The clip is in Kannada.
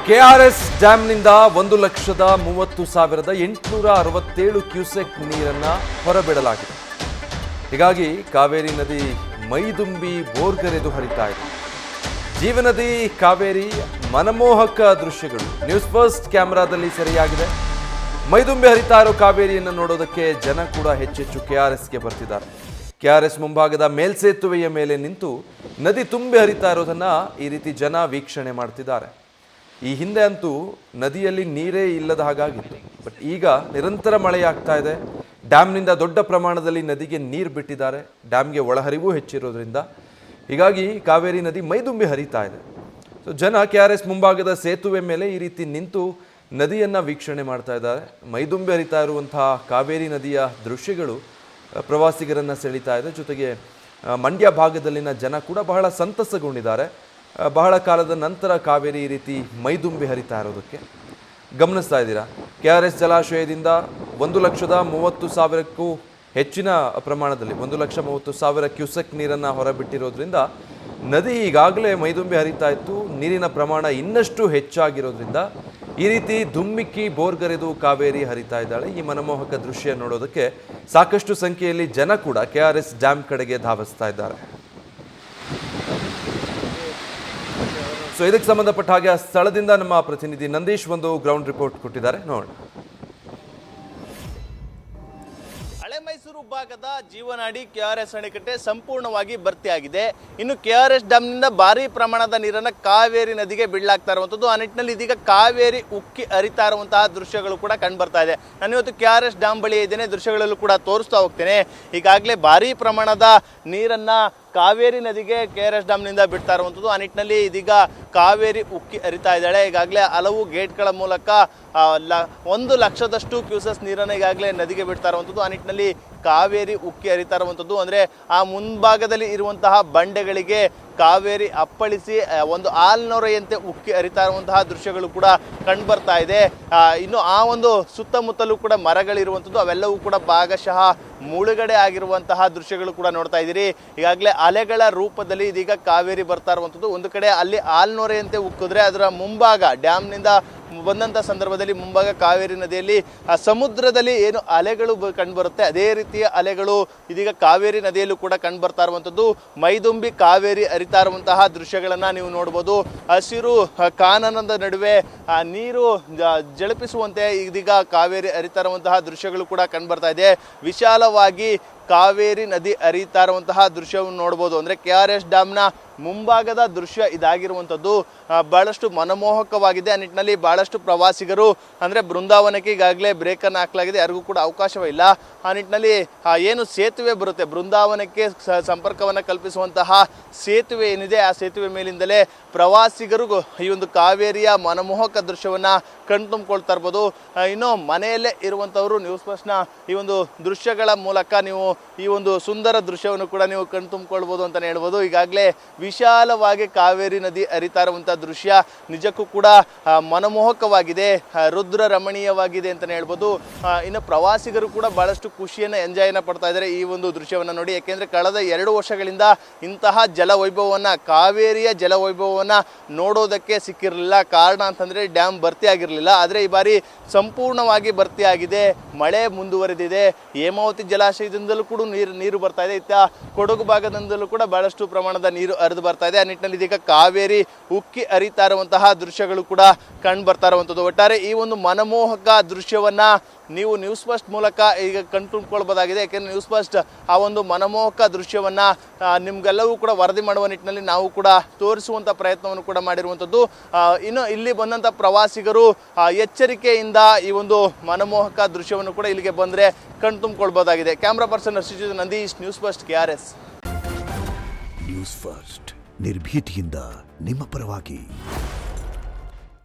ಕೆಆರ್ಎಸ್ ಡ್ಯಾಂನಿಂದ 1,30,30,867 ಕ್ಯೂಸೆಕ್ ನೀರನ್ನು ಹೊರಬಿಡಲಾಗಿದೆ. ಹೀಗಾಗಿ ಕಾವೇರಿ ನದಿ ಮೈದುಂಬಿ ಬೋರ್ಗರೆದು ಹರಿತಾ ಇದೆ. ಜೀವನದಿ ಕಾವೇರಿ ಮನಮೋಹಕ ದೃಶ್ಯಗಳು ನ್ಯೂಸ್ ಫಸ್ಟ್ ಕ್ಯಾಮೆರಾದಲ್ಲಿ ಸೆರೆಯಾಗಿದೆ. ಮೈದುಂಬಿ ಹರಿತಾ ಇರೋ ಕಾವೇರಿಯನ್ನು ನೋಡೋದಕ್ಕೆ ಜನ ಕೂಡ ಹೆಚ್ಚೆಚ್ಚು ಕೆಆರ್ಎಸ್ಗೆ ಬರ್ತಿದ್ದಾರೆ. ಕೆಆರ್ಎಸ್ ಮುಂಭಾಗದ ಮೇಲ್ಸೇತುವೆಯ ಮೇಲೆ ನಿಂತು ನದಿ ತುಂಬಿ ಹರಿತಾ ಇರೋದನ್ನು ಈ ರೀತಿ ಜನ ವೀಕ್ಷಣೆ ಮಾಡ್ತಿದ್ದಾರೆ. ಈ ಹಿಂದೆ ಅಂತೂ ನದಿಯಲ್ಲಿ ನೀರೇ ಇಲ್ಲದ ಹಾಗಾಗಿತ್ತು. ಬಟ್ ಈಗ ನಿರಂತರ ಮಳೆಯಾಗ್ತಾ ಇದೆ. ಡ್ಯಾಮ್ನಿಂದ ದೊಡ್ಡ ಪ್ರಮಾಣದಲ್ಲಿ ನದಿಗೆ ನೀರು ಬಿಟ್ಟಿದ್ದಾರೆ. ಡ್ಯಾಮ್ಗೆ ಒಳಹರಿವು ಹೆಚ್ಚಿರೋದ್ರಿಂದ ಹೀಗಾಗಿ ಕಾವೇರಿ ನದಿ ಮೈದುಂಬಿ ಹರಿತಾ ಇದೆ. ಸೊ ಜನ ಕೆಆರ್ಎಸ್ ಮುಂಭಾಗದ ಸೇತುವೆ ಮೇಲೆ ಈ ರೀತಿ ನಿಂತು ನದಿಯನ್ನು ವೀಕ್ಷಣೆ ಮಾಡ್ತಾ ಇದ್ದಾರೆ. ಮೈದುಂಬಿ ಹರಿತಾ ಇರುವಂತಹ ಕಾವೇರಿ ನದಿಯ ದೃಶ್ಯಗಳು ಪ್ರವಾಸಿಗರನ್ನು ಸೆಳೀತಾ ಇದೆ. ಜೊತೆಗೆ ಮಂಡ್ಯ ಭಾಗದಲ್ಲಿನ ಜನ ಕೂಡ ಬಹಳ ಸಂತಸಗೊಂಡಿದ್ದಾರೆ. ಬಹಳ ಕಾಲದ ನಂತರ ಕಾವೇರಿ ಈ ರೀತಿ ಮೈದುಂಬಿ ಹರಿತಾ ಇರೋದಕ್ಕೆ ಗಮನಿಸ್ತಾ ಇದ್ದೀರಾ. ಕೆಆರ್ಎಸ್ ಜಲಾಶಯದಿಂದ 1,30,30,000ಕ್ಕೂ ಹೆಚ್ಚಿನ ಪ್ರಮಾಣದಲ್ಲಿ 1,30,30,000 ಕ್ಯೂಸೆಕ್ ನೀರನ್ನು ಹೊರಬಿಟ್ಟಿರೋದ್ರಿಂದ ನದಿ ಈಗಾಗಲೇ ಮೈದುಂಬಿ ಹರಿತಾ ಇತ್ತು. ನೀರಿನ ಪ್ರಮಾಣ ಇನ್ನಷ್ಟು ಹೆಚ್ಚಾಗಿರೋದ್ರಿಂದ ಈ ರೀತಿ ಧುಮ್ಮಿಕ್ಕಿ ಬೋರ್ಗರೆದು ಕಾವೇರಿ ಹರಿತಾ ಇದ್ದಾಳೆ. ಈ ಮನಮೋಹಕ ದೃಶ್ಯ ನೋಡೋದಕ್ಕೆ ಸಾಕಷ್ಟು ಸಂಖ್ಯೆಯಲ್ಲಿ ಜನ ಕೂಡ ಕೆಆರ್ಎಸ್ ಡ್ಯಾಮ್ ಕಡೆಗೆ ಧಾವಿಸ್ತಾ ಇದ್ದಾರೆ. ಸೊ ಇದಕ್ಕೆ ಸಂಬಂಧಪಟ್ಟ ಹಾಗೆ ಆ ಸ್ಥಳದಿಂದ ನಮ್ಮ ಪ್ರತಿನಿಧಿ ನಂದೀಶ್ ಒಂದು ಗ್ರೌಂಡ್ ರಿಪೋರ್ಟ್ ಕೊಟ್ಟಿದ್ದಾರೆ, ನೋಡೋಣ. ಹಳೆ ಮೈಸೂರು ಭಾಗದ ಜೀವನಾಡಿ ಕೆಆರ್ಎಸ್ ಅಣೆಕಟ್ಟೆ ಸಂಪೂರ್ಣವಾಗಿ ಭರ್ತಿಯಾಗಿದೆ. ಇನ್ನು ಕೆಆರ್ಎಸ್ ಡ್ಯಾಮ್ನಿಂದ ಭಾರಿ ಪ್ರಮಾಣದ ನೀರನ್ನು ಕಾವೇರಿ ನದಿಗೆ ಬಿಡಲಾಗ್ತಾ ಇರುವಂಥದ್ದು. ಆ ನಿಟ್ಟಿನಲ್ಲಿ ಇದೀಗ ಕಾವೇರಿ ಉಕ್ಕಿ ಹರಿತಾ ಇರುವಂತಹ ದೃಶ್ಯಗಳು ಕೂಡ ಕಂಡುಬರ್ತಾ ಇದೆ. ನಾನು ಇವತ್ತು ಕೆಆರ್ಎಸ್ ಡ್ಯಾಮ್ ಬಳಿ ಇದ್ದೇನೆ, ದೃಶ್ಯಗಳಲ್ಲೂ ಕೂಡ ತೋರಿಸ್ತಾ ಹೋಗ್ತೇನೆ. ಈಗಾಗಲೇ ಭಾರಿ ಪ್ರಮಾಣದ ನೀರನ್ನ ಕಾವೇರಿ ನದಿಗೆ ಕೆಆರ್ಎಸ್ ಡ್ಯಾಮ್ನಿಂದ ಬಿಡ್ತಾ ಇರುವಂಥದ್ದು. ಆ ನಿಟ್ಟಿನಲ್ಲಿ ಇದೀಗ ಕಾವೇರಿ ಉಕ್ಕಿ ಹರಿತಾ ಇದ್ದಾಳೆ. ಈಗಾಗಲೇ ಹಲವು ಗೇಟ್ಗಳ ಮೂಲಕ 1,00,000ದಷ್ಟು ಕ್ಯೂಸೆಸ್ ನೀರನ್ನು ಈಗಾಗಲೇ ನದಿಗೆ ಬಿಡ್ತಾ ಇರುವಂಥದ್ದು. ಆ ನಿಟ್ಟಿನಲ್ಲಿ ಕಾವೇರಿ ಉಕ್ಕಿ ಹರಿತಾ ಇರುವಂಥದ್ದು. ಅಂದರೆ ಆ ಮುಂಭಾಗದಲ್ಲಿ ಇರುವಂತಹ ಬಂಡೆಗಳಿಗೆ ಕಾವೇರಿ ಅಪ್ಪಳಿಸಿ ಒಂದು ಆಲ್ನೊರೆಯಂತೆ ಉಕ್ಕಿ ಹರಿತಾ ಇರುವಂತಹ ದೃಶ್ಯಗಳು ಕೂಡ ಕಂಡುಬರ್ತಾ ಇದೆ. ಇನ್ನು ಆ ಒಂದು ಸುತ್ತಮುತ್ತಲೂ ಕೂಡ ಮರಗಳಿರುವಂಥದ್ದು, ಅವೆಲ್ಲವೂ ಕೂಡ ಭಾಗಶಃ ಮುಳುಗಡೆ ಆಗಿರುವಂತಹ ದೃಶ್ಯಗಳು ಕೂಡ ನೋಡ್ತಾ ಇದ್ದೀರಿ. ಈಗಾಗಲೇ ಅಲೆಗಳ ರೂಪದಲ್ಲಿ ಇದೀಗ ಕಾವೇರಿ ಬರ್ತಾ ಇರುವಂಥದ್ದು. ಒಂದು ಕಡೆ ಅಲ್ಲಿ ಆಲ್ನೊರೆಯಂತೆ ಉಕ್ಕಿದ್ರೆ ಅದರ ಮುಂಭಾಗ ಡ್ಯಾಮ್ನಿಂದ ಬಂದಂಥ ಸಂದರ್ಭದಲ್ಲಿ ಮುಂಭಾಗ ಕಾವೇರಿ ನದಿಯಲ್ಲಿ ಸಮುದ್ರದಲ್ಲಿ ಏನು ಅಲೆಗಳು ಕಂಡುಬರುತ್ತೆ ಅದೇ ರೀತಿಯ ಅಲೆಗಳು ಇದೀಗ ಕಾವೇರಿ ನದಿಯಲ್ಲೂ ಕೂಡ ಕಂಡು ಬರ್ತಾ ಇರುವಂಥದ್ದು. ಮೈದುಂಬಿ ಕಾವೇರಿ ಹರಿತಾ ಇರುವಂತಹ ದೃಶ್ಯಗಳನ್ನು ನೀವು ನೋಡ್ಬೋದು. ಹಸಿರು ಕಾನನದ ನಡುವೆ ನೀರು ಜಳಪಿಸುವಂತೆ ಇದೀಗ ಕಾವೇರಿ ಹರಿತಾ ಇರುವಂತಹ ದೃಶ್ಯಗಳು ಕೂಡ ಕಂಡು ಬರ್ತಾ ಇದೆ. ವಿಶಾಲವಾಗಿ ಕಾವೇರಿ ನದಿ ಹರಿತಾ ಇರುವಂತಹ ದೃಶ್ಯವನ್ನು ನೋಡ್ಬೋದು. ಅಂದರೆ ಕೆಆರ್ಎಸ್ ಡ್ಯಾಮ್ನ ಮುಂಭಾಗದ ದೃಶ್ಯ ಇದಾಗಿರುವಂಥದ್ದು ಭಾಳಷ್ಟು ಮನಮೋಹಕವಾಗಿದೆ. ಆ ನಿಟ್ಟಿನಲ್ಲಿ ಭಾಳಷ್ಟು ಪ್ರವಾಸಿಗರು ಅಂದರೆ ಬೃಂದಾವನಕ್ಕೆ ಈಗಾಗಲೇ ಬ್ರೇಕನ್ನು ಹಾಕಲಾಗಿದೆ, ಯಾರಿಗೂ ಕೂಡ ಅವಕಾಶವೇ ಇಲ್ಲ. ಆ ನಿಟ್ಟಿನಲ್ಲಿ ಏನು ಸೇತುವೆ ಬರುತ್ತೆ ಬೃಂದಾವನಕ್ಕೆ ಸಂಪರ್ಕವನ್ನು ಕಲ್ಪಿಸುವಂತಹ ಸೇತುವೆ ಏನಿದೆ ಆ ಸೇತುವೆ ಮೇಲಿಂದಲೇ ಪ್ರವಾಸಿಗರು ಈ ಒಂದು ಕಾವೇರಿಯ ಮನಮೋಹಕ ದೃಶ್ಯವನ್ನು ಕಣ್ತುಂಬಿಕೊಳ್ತಾ ಇರ್ಬೋದು. ಇನ್ನು ಮನೆಯಲ್ಲೇ ಇರುವಂಥವರು ನ್ಯೂಸ್ ಫಸ್ಟ್ನ ಈ ಒಂದು ದೃಶ್ಯಗಳ ಮೂಲಕ ನೀವು ಈ ಒಂದು ಸುಂದರ ದೃಶ್ಯವನ್ನು ಕೂಡ ನೀವು ಕಣ್ತುಂಬಿಕೊಳ್ಬೋದು ಅಂತಲೇ ಹೇಳ್ಬೋದು. ಈಗಾಗಲೇ ವಿಶಾಲವಾಗಿ ಕಾವೇರಿ ನದಿ ಹರಿತಾ ಇರುವಂಥ ದೃಶ್ಯ ನಿಜಕ್ಕೂ ಕೂಡ ಮನಮೋಹಕವಾಗಿದೆ, ರುದ್ರ ರಮಣೀಯವಾಗಿದೆ ಅಂತಲೇ ಹೇಳ್ಬೋದು. ಇನ್ನು ಪ್ರವಾಸಿಗರು ಕೂಡ ಭಾಳಷ್ಟು ಖುಷಿಯನ್ನು ಎಂಜಾಯ್ನ ಪಡ್ತಾ ಇದ್ದಾರೆ ಈ ಒಂದು ದೃಶ್ಯವನ್ನು ನೋಡಿ. ಯಾಕೆಂದರೆ ಕಳೆದ 2 ವರ್ಷಗಳಿಂದ ಇಂತಹ ಜಲವೈಭವವನ್ನು ಕಾವೇರಿಯ ಜಲವೈಭವವನ್ನು ನೋಡೋದಕ್ಕೆ ಸಿಕ್ಕಿರಲಿಲ್ಲ. ಕಾರಣ ಅಂತಂದರೆ ಡ್ಯಾಮ್ ಭರ್ತಿಯಾಗಿರಲಿಲ್ಲ. ಆದರೆ ಈ ಬಾರಿ ಸಂಪೂರ್ಣವಾಗಿ ಭರ್ತಿಯಾಗಿದೆ, ಮಳೆ ಮುಂದುವರೆದಿದೆ. ಹೇಮಾವತಿ ಜಲಾಶಯದಿಂದಲೂ ಕೂಡ ನೀರು ಬರ್ತಾ ಇದೆ. ಇತ್ತ ಕೊಡಗು ಭಾಗದಿಂದಲೂ ಕೂಡ ಭಾಳಷ್ಟು ಪ್ರಮಾಣದ ನೀರು ಹರಿದು ಬರ್ತಾ ಇದೆ. ಆ ನಿಟ್ಟಿನಲ್ಲಿ ಇದೀಗ ಕಾವೇರಿ ಉಕ್ಕಿ ಹರಿತಾ ಇರುವಂತಹ ದೃಶ್ಯಗಳು ಕೂಡ ಕಂಡು ಬರ್ತಾ ಇರುವಂಥದ್ದು. ಒಟ್ಟಾರೆ ಈ ಒಂದು ಮನಮೋಹಕ ದೃಶ್ಯವನ್ನ ನೀವು ನ್ಯೂಸ್ ಫಸ್ಟ್ ಮೂಲಕ ಈಗ ಕಂಡುಕೊಳ್ಬೋದಾಗಿದೆ. ಯಾಕೆಂದರೆ ನ್ಯೂಸ್ ಫಸ್ಟ್ ಆ ಒಂದು ಮನಮೋಹಕ ದೃಶ್ಯವನ್ನು ನಿಮಗೆಲ್ಲವೂ ಕೂಡ ವರದಿ ಮಾಡುವ ನಿಟ್ಟಿನಲ್ಲಿ ನಾವು ಕೂಡ ತೋರಿಸುವಂಥ ಪ್ರಯತ್ನವನ್ನು ಕೂಡ ಮಾಡಿರುವಂಥದ್ದು. ಇನ್ನು ಇಲ್ಲಿ ಬಂದಂಥ ಪ್ರವಾಸಿಗರು ಎಚ್ಚರಿಕೆಯಿಂದ ಈ ಒಂದು ಮನಮೋಹಕ ದೃಶ್ಯವನ್ನು ಕೂಡ ಇಲ್ಲಿಗೆ ಬಂದರೆ ಕಣ್ತುಂಬಿಕೊಳ್ಬೋದಾಗಿದೆ. Camera person Arshith Nandish, news first KRS. News first ನಿರ್ಭೀತಿಯಿಂದ ನಿಮ್ಮ ಪರವಾಗಿ.